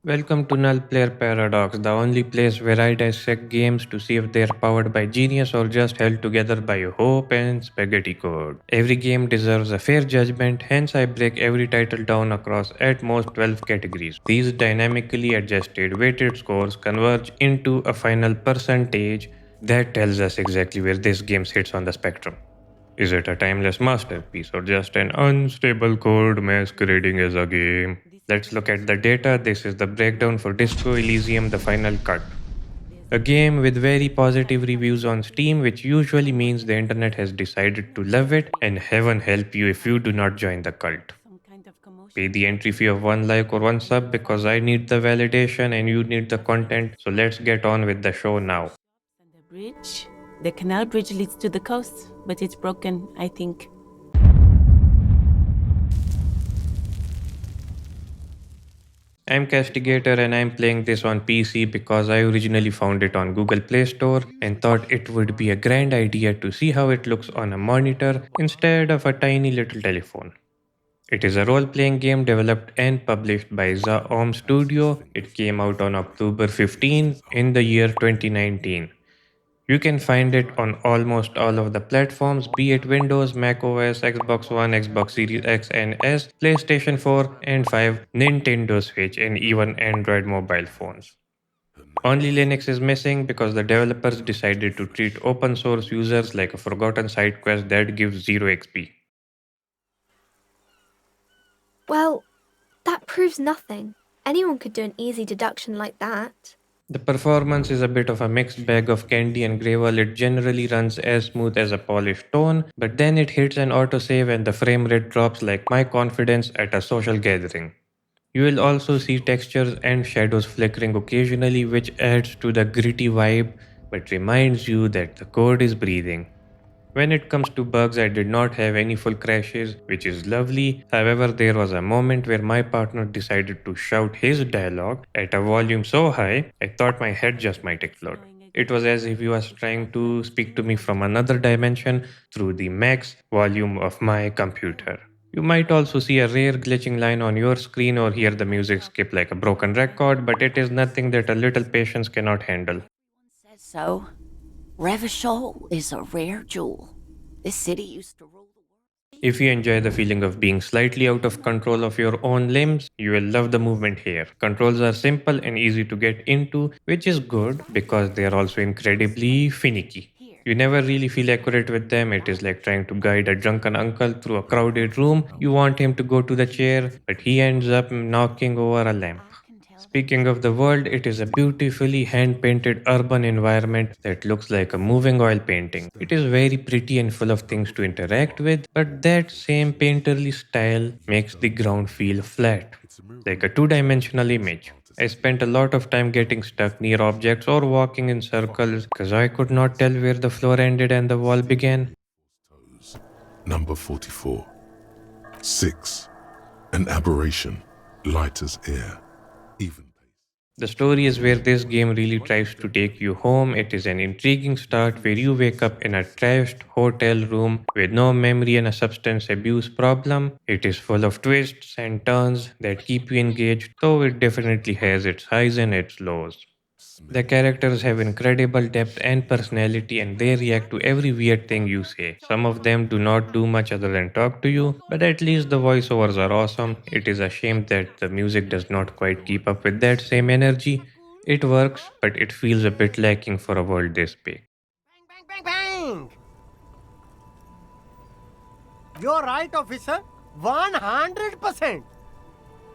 Welcome to Nullplayer Paradox, the only place where I dissect games to see if they're powered by genius or just held together by hope and spaghetti code. Every game deserves a fair judgment, hence I break every title down across at most 12 categories. These dynamically adjusted weighted scores converge into a final percentage that tells us exactly where this game sits on the spectrum. Is it a timeless masterpiece or just an unstable code masquerading as a game? Let's look at the data. This is the breakdown for Disco Elysium The Final Cut. A game with very positive reviews on Steam, which usually means the internet has decided to love it, and heaven help you if you do not join the cult. Pay the entry fee of one like or one sub because I need the validation and you need the content. So let's get on with the show now. The bridge. The canal bridge leads to the coast, but it's broken, I think. I'm Castigator and I'm playing this on PC because I originally found it on Google Play Store and thought it would be a grand idea to see how it looks on a monitor instead of a tiny little telephone. It is a role playing game developed and published by Zaom Studio. It came out on October 15 in the year 2019. You can find it on almost all of the platforms, be it Windows, Mac OS, Xbox One, Xbox Series X and S, PlayStation 4 and 5, Nintendo Switch, and even Android mobile phones. Only Linux is missing because the developers decided to treat open source users like a forgotten side quest that gives 0 XP. Well, that proves nothing. Anyone could do an easy deduction like that. The performance is a bit of a mixed bag of candy and gravel. It generally runs as smooth as a polished stone, but then it hits an autosave and the frame rate drops like my confidence at a social gathering. You will also see textures and shadows flickering occasionally, which adds to the gritty vibe but reminds you that the code is breathing. When it comes to bugs, I did not have any full crashes, which is lovely. However, there was a moment where my partner decided to shout his dialogue at a volume so high, I thought my head just might explode. It was as if he was trying to speak to me from another dimension through the max volume of my computer. You might also see a rare glitching line on your screen or hear the music skip like a broken record, but it is nothing that a little patience cannot handle. Says so. Revachol is a rare jewel. This city used to rule the world. If you enjoy the feeling of being slightly out of control of your own limbs, you will love the movement here. Controls are simple and easy to get into, which is good because they are also incredibly finicky. You never really feel accurate with them. It is like trying to guide a drunken uncle through a crowded room. You want him to go to the chair, but he ends up knocking over a lamp. Speaking of the world, it is a beautifully hand painted urban environment that looks like a moving oil painting. It is very pretty and full of things to interact with, but that same painterly style makes the ground feel flat, like a two-dimensional image. I spent a lot of time getting stuck near objects or walking in circles because I could not tell where the floor ended and the wall began. Number 44. 6. An aberration, light as air, even pace. The story is where this game really tries to take you home. It is an intriguing start where you wake up in a trashed hotel room with no memory and a substance abuse problem. It is full of twists and turns that keep you engaged, though it definitely has its highs and its lows. The characters have incredible depth and personality, and they react to every weird thing you say. Some of them do not do much other than talk to you, but at least the voiceovers are awesome. It is a shame that the music does not quite keep up with that same energy. It works, but it feels a bit lacking for a world this big. Bang, bang, bang, bang! You're right, officer. 100%.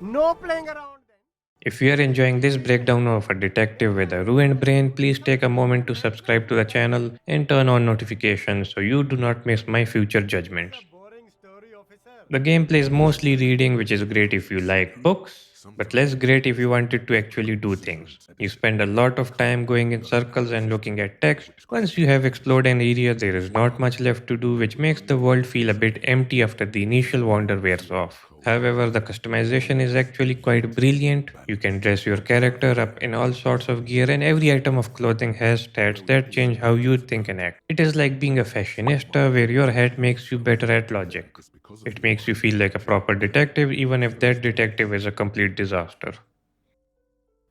No playing around then. If you are enjoying this breakdown of a detective with a ruined brain, please take a moment to subscribe to the channel and turn on notifications so you do not miss my future judgments. Boring story, officer. The gameplay is mostly reading, which is great if you like books, but less great if you wanted to actually do things. You spend a lot of time going in circles and looking at text. Once you have explored an area, there is not much left to do, which makes the world feel a bit empty after the initial wonder wears off. However, the customization is actually quite brilliant. You can dress your character up in all sorts of gear, and every item of clothing has stats that change how you think and act. It is like being a fashionista where your hat makes you better at logic. It makes you feel like a proper detective, even if that detective is a complete disaster.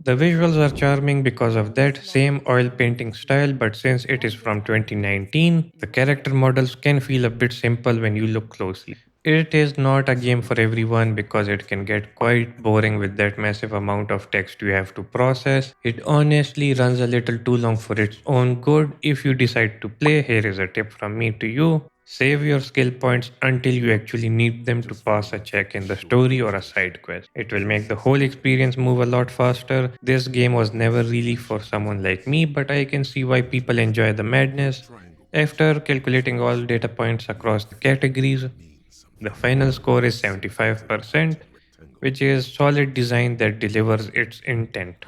The visuals are charming because of that same oil painting style, but since it is from 2019, the character models can feel a bit simple when you look closely. It is not a game for everyone because it can get quite boring with that massive amount of text you have to process. It honestly runs a little too long for its own good. If you decide to play, here is a tip from me to you. Save your skill points until you actually need them to pass a check in the story or a side quest. It will make the whole experience move a lot faster. This game was never really for someone like me, but I can see why people enjoy the madness. After calculating all data points across the categories, the final score is 75%, which is solid design that delivers its intent.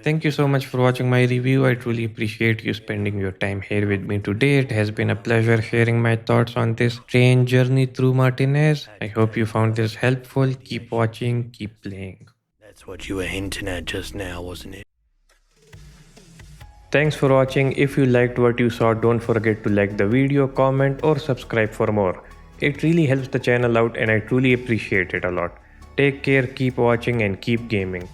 Thank you so much for watching my review. I truly appreciate you spending your time here with me today. It has been a pleasure sharing my thoughts on this strange journey through Martinez. I hope you found this helpful. Keep watching, keep playing. That's what you were hinting at just now, wasn't it? Thanks for watching. If you liked what you saw, don't forget to like the video, comment, or subscribe for more. It really helps the channel out and I truly appreciate it a lot. Take care, keep watching, and keep gaming.